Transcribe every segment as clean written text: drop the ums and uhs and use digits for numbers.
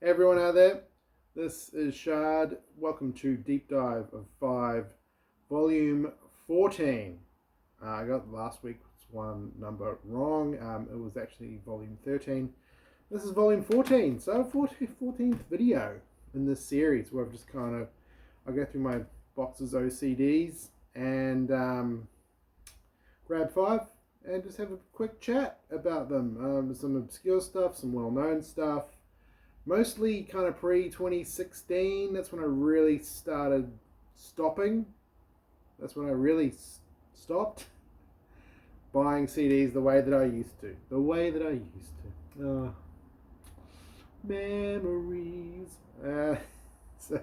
Hey everyone out there, this is Shard. Welcome to Deep Dive of 5, Volume 14. I got last week's one number wrong. It was actually Volume 13. This is Volume 14, so 14th video in this series where I've just I go through my boxes OCDs and grab 5 and just have a quick chat about them. Some obscure stuff, some well-known stuff. Mostly kind of pre-2016. That's when I really started stopping. That's when I really stopped buying CDs the way that I used to. The way that I used to. Memories. So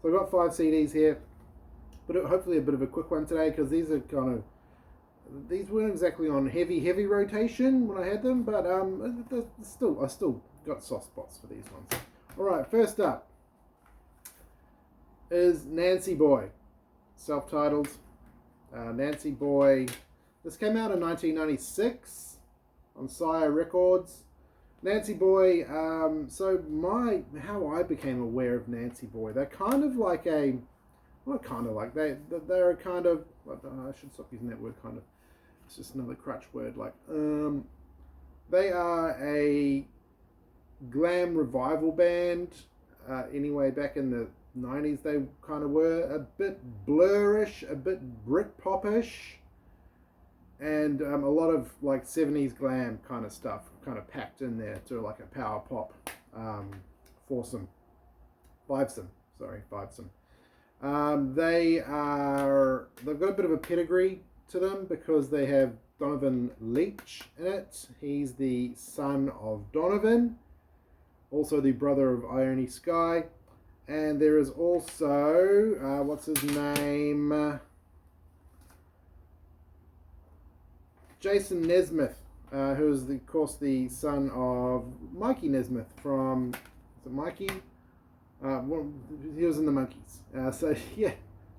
I've got 5 CDs here, but hopefully a bit of a quick one today because these weren't exactly on heavy rotation when I had them, but I still got soft spots for these ones. All right, first up is Nancyboy, self-titled. Nancyboy. This came out in 1996 on Sire Records. Nancyboy. How I became aware of Nancyboy. They're kind of like a, not kind of like they're a kind of. I should stop using that word. Kind of. It's just another crutch word. They are a glam revival band. Anyway, back in the 90s they kind of were a bit blurish, a bit Britpopish, and a lot of like 70s glam kind of stuff kind of packed in there to like a power pop foursome, vibesome. They've got a bit of a pedigree to them because they have Donovan Leitch in it. He's the son of Donovan, also the brother of Ione Skye, and there is also what's his name, Jason Nesmith, who is of course the son of Mikey Nesmith from, is it Mikey? He was in the Monkees.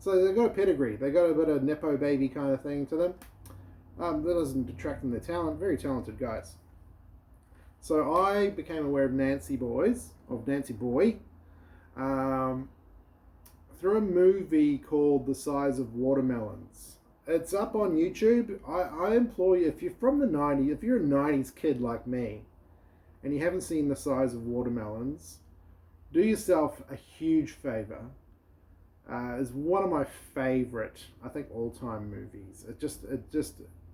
So they've got a pedigree. They got a bit of nepo baby kind of thing to them. That doesn't detract from their talent. Very talented guys. So I became aware of Nancyboy, through a movie called The Size of Watermelons. It's up on YouTube. I implore you, if you're from the 90s, if you're a 90s kid like me, and you haven't seen The Size of Watermelons, do yourself a huge favor. It's one of my favorite, I think, all-time movies.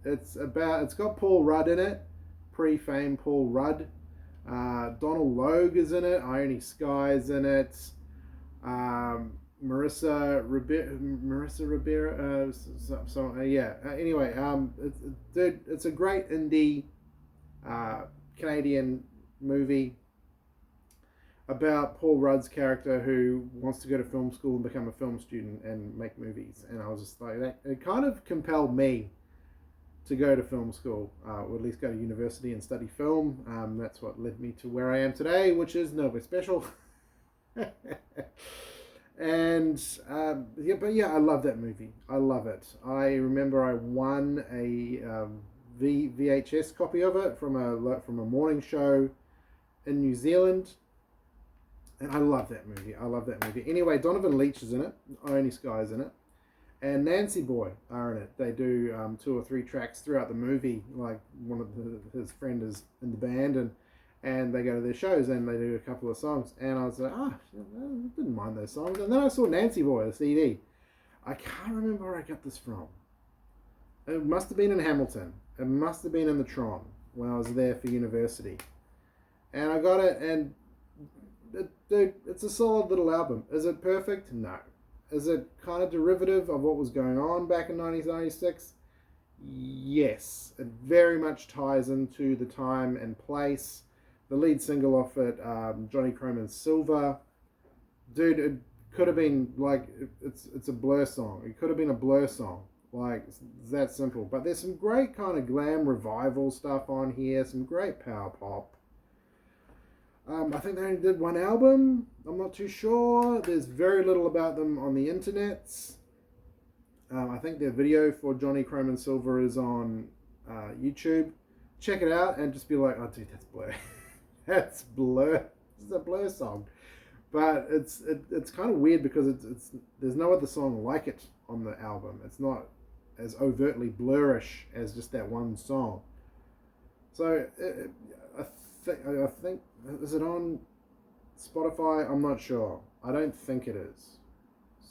It's got Paul Rudd in it, pre-fame Paul Rudd. Donald Logue is in it. Ione Skye is in it. Marissa Ribera. Anyway, it's a great indie Canadian movie about Paul Rudd's character who wants to go to film school and become a film student and make movies. And I was just like, it kind of compelled me to go to film school, or at least go to university and study film. That's what led me to where I am today, which is nowhere special. And I love that movie. I love it. I remember I won a VHS copy of it from a morning show in New Zealand. And I love that movie. Anyway, Donovan Leitch is in it. Ione Skye is in it. And Nancyboy are in it. They do 2 or 3 tracks throughout the movie. Like his friend is in the band, and they go to their shows and they do a couple of songs. And I was like, I didn't mind those songs. And then I saw Nancyboy, the CD. I can't remember where I got this from. It must have been in Hamilton. It must have been in the Tron when I was there for university. And I got it, and dude, it's a solid little album. Is it perfect? No. Is it kind of derivative of what was going on back in 1996? Yes. It very much ties into the time and place. The lead single off it, Johnny Croman's Silver. Dude, it could have been like, it's a Blur song. It could have been a Blur song. Like, it's that simple. But there's some great kind of glam revival stuff on here. Some great power pop. I think they only did 1 album. I'm not too sure. There's very little about them on the internet. I think their video for Johnny Croman's Silver is on YouTube. Check it out and just be like, oh dude, that's Blur. That's Blur. It's a Blur song, but it's kind of weird because it's there's no other song like it on the album. It's not as overtly Blurish as just that one song. So I think is it on Spotify? I'm not sure. I don't think it is.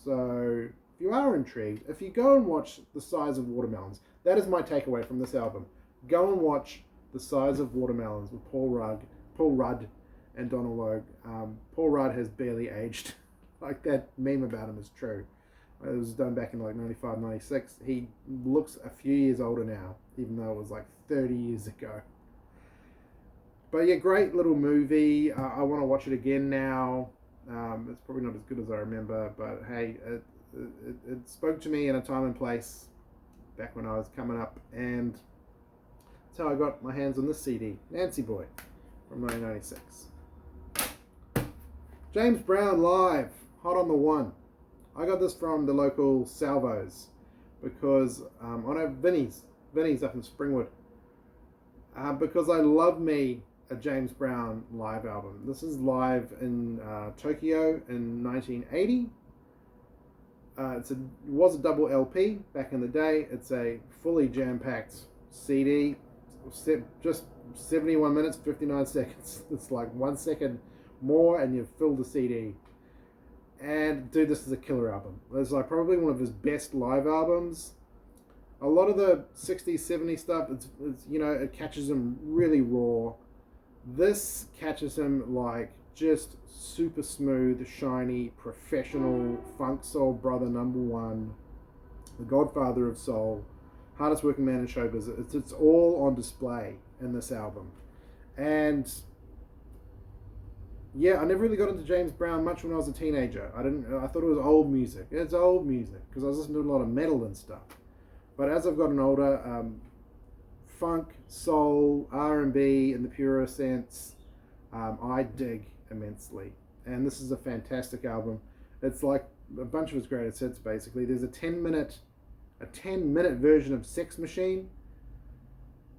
So if you are intrigued, if you go and watch The Size of Watermelons, that is my takeaway from this album. Go and watch The Size of Watermelons with Paul Rudd, and Donald Logue. Paul Rudd has barely aged. Like that meme about him is true. It was done back in like 95, 96. He looks a few years older now, even though it was like 30 years ago. But yeah, great little movie. I want to watch it again now. It's probably not as good as I remember, but hey, it spoke to me in a time and place back when I was coming up, and that's how I got my hands on this CD, Nancyboy, from 1996. James Brown live, Hot on the One. I got this from the local Salvos because I know Vinny's up in Springwood, because I love me a James Brown live album. This is live in Tokyo in 1980. It was a double LP back in the day. It's a fully jam-packed CD, just 71 minutes, 59 seconds. It's like 1 second more and you've filled the CD. And dude, this is a killer album. It's like probably one of his best live albums. A lot of the 60s, 70s stuff, it's it catches him really raw. This catches him like just super smooth, shiny, professional funk soul brother #1, the godfather of soul, hardest working man in showbiz. It's all on display in this album. And yeah, I never really got into James Brown much when I was a teenager. I thought it was old music. It's old music because I was listening to a lot of metal and stuff. But as I've gotten older, funk, soul, R&B in the purer sense, I dig immensely. And this is a fantastic album. It's like a bunch of his greatest hits, basically. There's a 10-minute version of Sex Machine,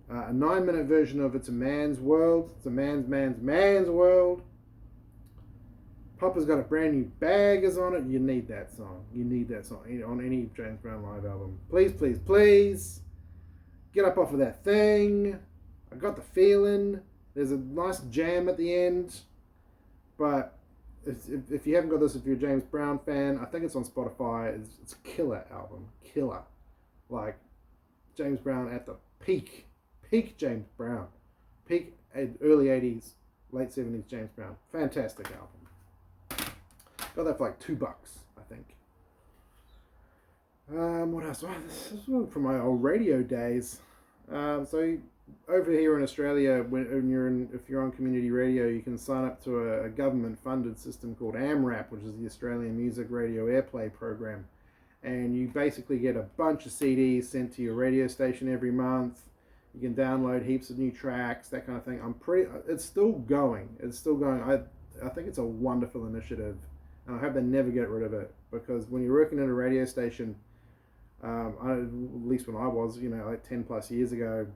a 9-minute version of It's a Man's World. It's a man's world. Papa's Got a Brand New Bag is on it. You need that song. You need that song on any James Brown live album. Please, please, please. Get up off of that thing. I got the feeling. There's a nice jam at the end. But if you haven't got this, if you're a James Brown fan, I think it's on Spotify. It's a killer album. Killer. Like James Brown at the peak. Peak James Brown. Peak early 80s, late 70s James Brown. Fantastic album. Got that for like $2, I think. What else? Oh, this is one from my old radio days. So over here in Australia, if you're on community radio, you can sign up to a government-funded system called AMRAP, which is the Australian Music Radio Airplay Program, and you basically get a bunch of CDs sent to your radio station every month. You can download heaps of new tracks, that kind of thing. It's still going. It's still going. I think it's a wonderful initiative, and I hope they never get rid of it, because when you're working at a radio station, at least when I was, like 10 plus years ago,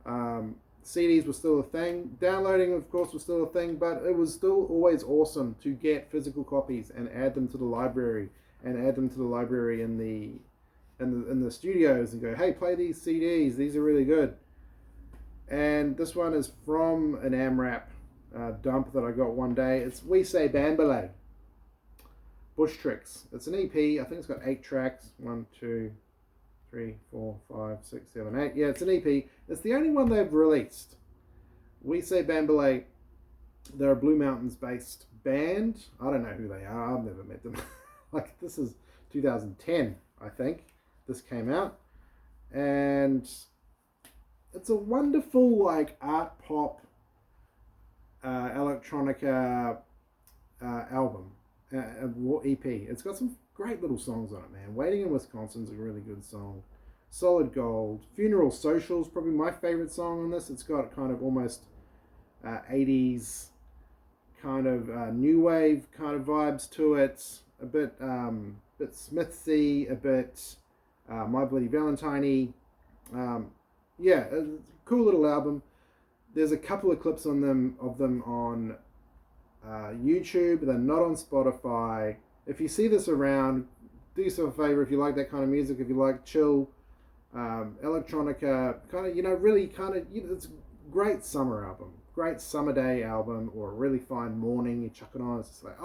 CDs were still a thing. Downloading, of course, was still a thing, but it was still always awesome to get physical copies and add them to the library, in the studios, and go, hey, play these CDs. These are really good. And this one is from an AMRAP dump that I got one day. It's We Say Bamboulee. Bush Tricks. It's an EP. I think it's got 8 tracks. 1, 2, 3, 4, 5, 6, 7, 8. Yeah, it's an EP. It's the only one they've released. We Say Bamboulee. They're a Blue Mountains based band. I don't know who they are. I've never met them. Like, this is 2010, I think. This came out. And it's a wonderful, like, art pop, electronica album. EP. It's got some great little songs on it, man. Waiting in Wisconsin's a really good song. Solid Gold. Funeral Social's probably my favorite song on this. It's got kind of almost 80s kind of new wave kind of vibes to it. A bit Smithsy, a bit My Bloody Valentine-y. Yeah, a cool little album. There's a couple of clips of them on YouTube. They're not on Spotify. If you see this around, do yourself a favor if you like that kind of music. If you like chill, electronica, kind of, really kind of, it's a great summer album, great summer day album, or a really fine morning. You chuck it on, it's just like,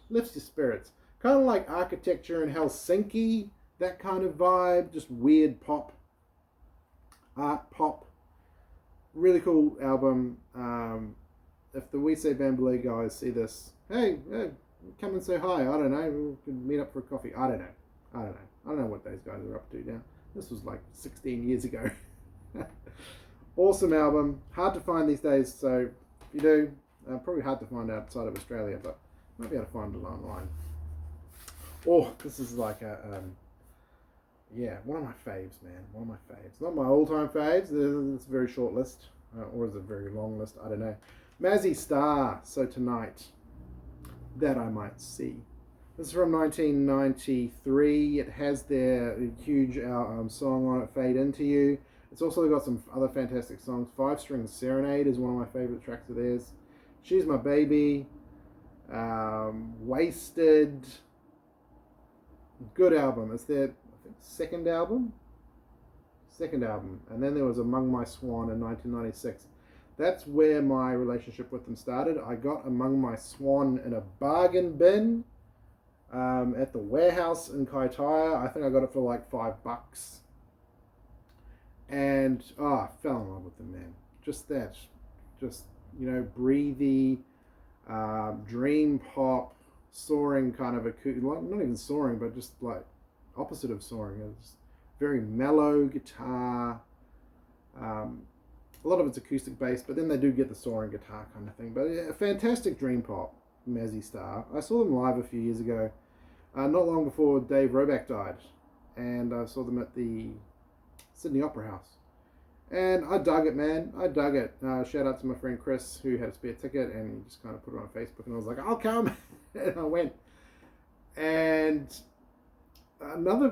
lifts your spirits. Kind of like Architecture in Helsinki, that kind of vibe, just weird pop, art pop. Really cool album. If the We Say Bamboulee guys see this, hey, come and say hi. I don't know. We can meet up for a coffee. I don't know what those guys are up to now. This was like 16 years ago. Awesome album. Hard to find these days. So if you do, probably hard to find outside of Australia, but might be able to find it online. Oh, this is like one of my faves, man. One of my faves. Not my all-time faves. It's a very short list. Or is it a very long list? I don't know. Mazzy Star. So Tonight, That I Might See. This is from 1993. It has their huge song on it, Fade Into You. It's also got some other fantastic songs. Five String Serenade is one of my favorite tracks of theirs. She's My Baby. Wasted. Good album. It's their, I think, second album. And then there was Among My Swan in 1996. That's where my relationship with them started. I got Among My Swan in a bargain bin at the warehouse in Kaitaia. I think I got it for like $5. And I fell in love with them, man. Just breathy, dream pop, soaring kind of not even soaring, but just like opposite of soaring. It's very mellow guitar. A lot of it's acoustic bass, but then they do get the soaring guitar kind of thing. But yeah, fantastic dream pop, Mazzy Star. I saw them live a few years ago, not long before Dave Roback died, and I saw them at the Sydney Opera House. And I dug it, man. I dug it. Shout out to my friend Chris, who had a spare ticket, and he just kind of put it on Facebook, and I was like, I'll come. And I went. And another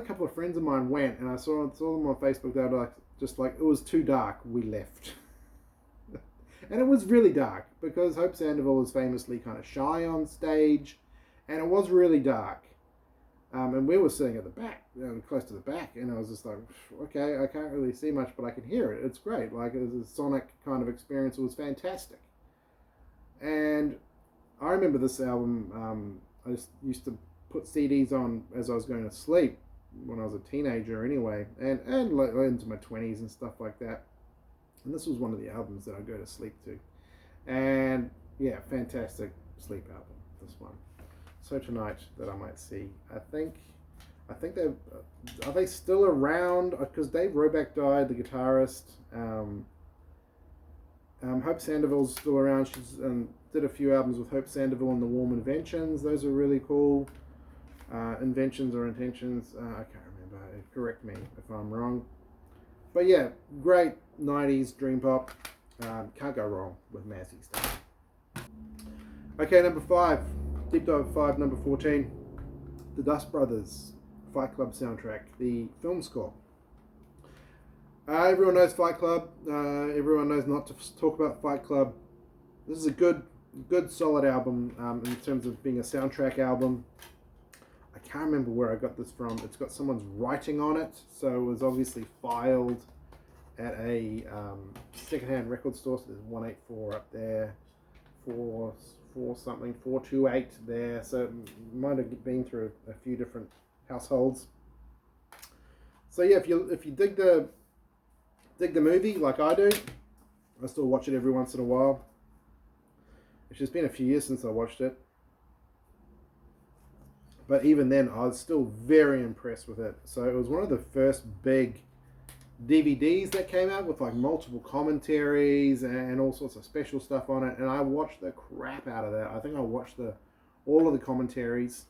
couple of friends of mine went, and I saw them on Facebook. They were like, it was too dark. We left. And it was really dark, because Hope Sandoval is famously kind of shy on stage, and it was really dark. And we were sitting at the back, close to the back, and I was just like, okay, I can't really see much, but I can hear it. It's great. Like, it was a sonic kind of experience. It was fantastic. And I remember this album, I just used to put CDs on as I was going to sleep when I was a teenager anyway, and into my 20s and stuff like that. And this was one of the albums that I go to sleep to. And yeah, fantastic sleep album, this one. So Tonight, That I Might See. I think they're, are they still around? Because Dave Roback died, the guitarist. Hope Sandoval's still around. She's did a few albums with Hope Sandoval and the Warm Inventions. Those are really cool. Inventions or Intentions. I can't remember. Correct me if I'm wrong. But yeah, great 90s dream pop. Can't go wrong with Mazzy stuff. Okay, number 5. Deep Dive 5, number 14. The Dust Brothers Fight Club soundtrack, the film score. Everyone knows Fight Club. Everyone knows not to talk about Fight Club. This is a good solid album in terms of being a soundtrack album. I can't remember where I got this from. It's got someone's writing on it, so it was obviously filed at a secondhand record store. So there's 184 up there, 428 there. So it might have been through a few different households. So yeah, if you dig the movie like I do, I still watch it every once in a while. It's just been a few years since I watched it. But even then, I was still very impressed with it. So it was one of the first big DVDs that came out with like multiple commentaries and all sorts of special stuff on it. And I watched the crap out of that. I think I watched all of the commentaries.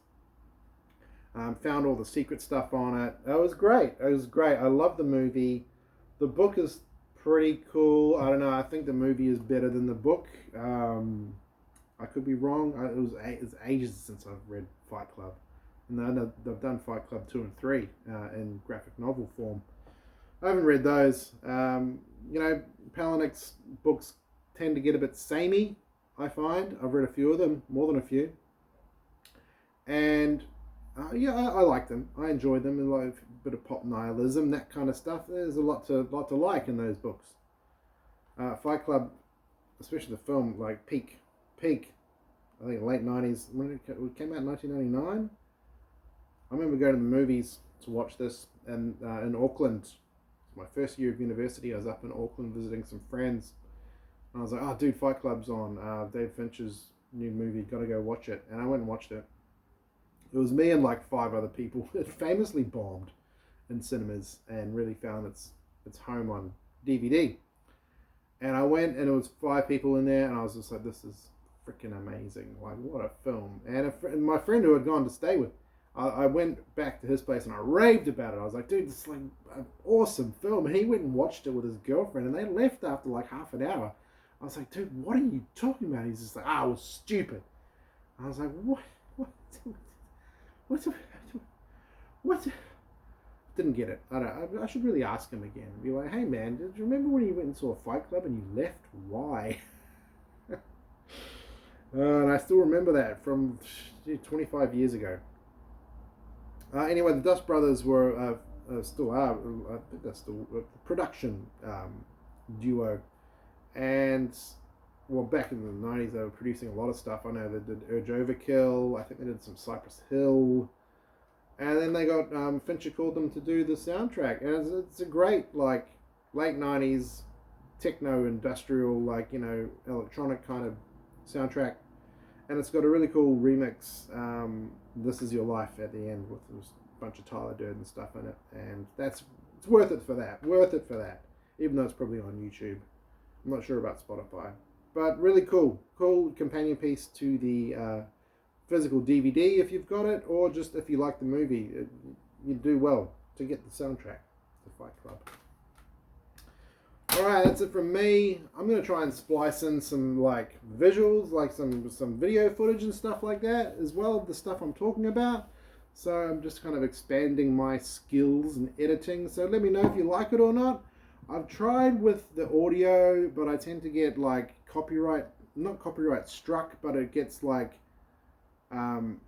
Found all the secret stuff on it. It was great. I love the movie. The book is pretty cool. I don't know. I think the movie is better than the book. I could be wrong. It's ages since I've read Fight Club. And they've done Fight Club 2 and 3 in graphic novel form. I haven't read those. Palahniuk's books tend to get a bit samey. I find. I've read a few of them, more than a few. And yeah, I like them. I enjoy them. And like a bit of pop nihilism, that kind of stuff. There's a lot to like in those books. Fight Club, especially the film, like peak. I think late 90s. When it came out in 1999. I remember going to the movies to watch this, and in Auckland. My first year of university, I was up in Auckland visiting some friends. And I was like, oh, dude, Fight Club's on. Dave Fincher's new movie. Got to go watch it. And I went and watched it. It was me and like 5 other people. It famously bombed in cinemas and really found its home on DVD. And I went, and it was 5 people in there, and I was just like, this is freaking amazing. Like, what a film. And my friend who had gone to stay with, I went back to his place and I raved about it. I was like, dude, this is like an awesome film. And he went and watched it with his girlfriend, and they left after like half an hour. I was like, dude, what are you talking about? He's just like, it was stupid. I was like, what? Didn't get it. I should really ask him again. Be like, hey man, did you remember when you went and saw Fight Club and you left? Why? And I still remember that from 25 years ago. Anyway, the Dust Brothers were still are. I think they're still a production duo, and well, back in the 90s, they were producing a lot of stuff. I know they did Urge Overkill. I think they did some Cypress Hill, and then they got Fincher called them to do the soundtrack, and it's a great like late 90s techno industrial, like, you know, electronic kind of soundtrack. And it's got a really cool remix, This Is Your Life, at the end with a bunch of Tyler Durden stuff in it. And it's worth it for that. Even though it's probably on YouTube. I'm not sure about Spotify. But really cool. Cool companion piece to the physical DVD if you've got it. Or just if you like the movie. You do well to get the soundtrack to Fight Club. Alright, that's it from me. I'm going to try and splice in some like visuals, like some video footage and stuff like that, as well as the stuff I'm talking about. So I'm just kind of expanding my skills in editing. So let me know if you like it or not. I've tried with the audio, but I tend to get like not copyright struck, but it gets like, you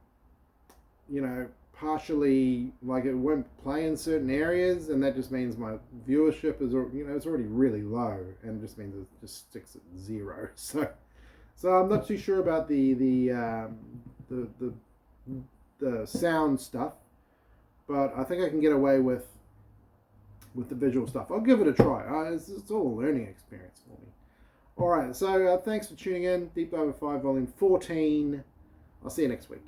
know, partially, like it won't play in certain areas, and that just means my viewership is, you know, it's already really low, and it just means it just sticks at 0. So I'm not too sure about the sound stuff, but I think I can get away with the visual stuff. I'll give it a try. It's all a learning experience for me. All right, so thanks for tuning in. Deep Dive 5 Volume 14. I'll see you next week.